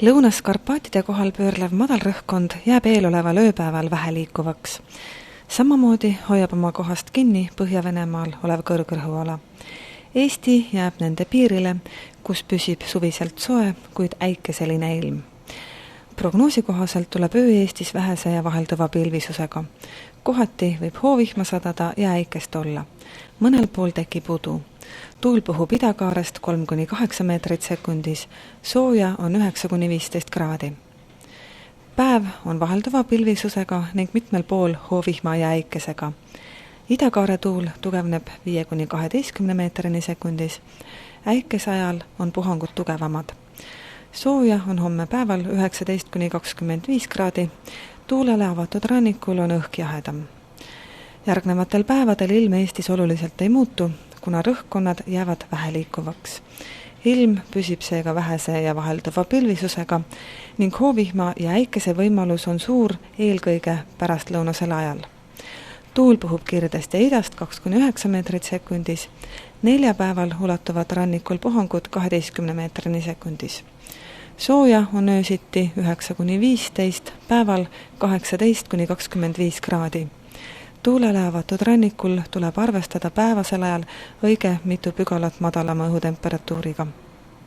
Lõunas Karpaatide kohal pöörlev madalrõhkkond jääb eeloleval ööpäeval väheliikuvaks. Samamoodi hoiab oma kohast kinni Põhja-Venemaal olev kõrgrõhuala. Eesti jääb nende piirile, kus püsib suviselt soe, kuid äikeseline ilm. Prognoosi kohaselt tuleb öö Eestis vähese ja vahelduva pilvisusega. Kohati võib hoovihma sadada ja äikest olla. Mõnel pool tekib udu. Tuul puhub idakaarest 3–8 meetrit sekundis, sooja on 9–15 kraadi. Päev on vahelduva pilvisusega ning mitmel pool hoovihma ja äikesega. Idakaare tuul tugevneb 5–12 meetrini sekundis. Äikese ajal on puhangud tugevamad. Sooja on homme päeval 19–25 kraadi. Tuulele avatud rannikul on õhk jahedam. Järgnevatel päevadel ilm Eestis oluliselt ei muutu, kuna rõhkkonnad jäävad väheliikuvaks. Ilm püsib seega vähese ja vahelduva pilvisusega ning hoovihma ja äikese võimalus on suur eelkõige pärastlõunasel ajal. Tuul puhub kirdest ja idast 2–9 meetrit sekundis. Neljapäeval ulatuvad rannikul puhangud 12 meetrini sekundis. Sooja on öösiti 9–15, päeval 18–25 kraadi. Tuulele avatud rannikul tuleb arvestada päevasel ajal õige mitu pügalat madalama õhutemperatuuriga.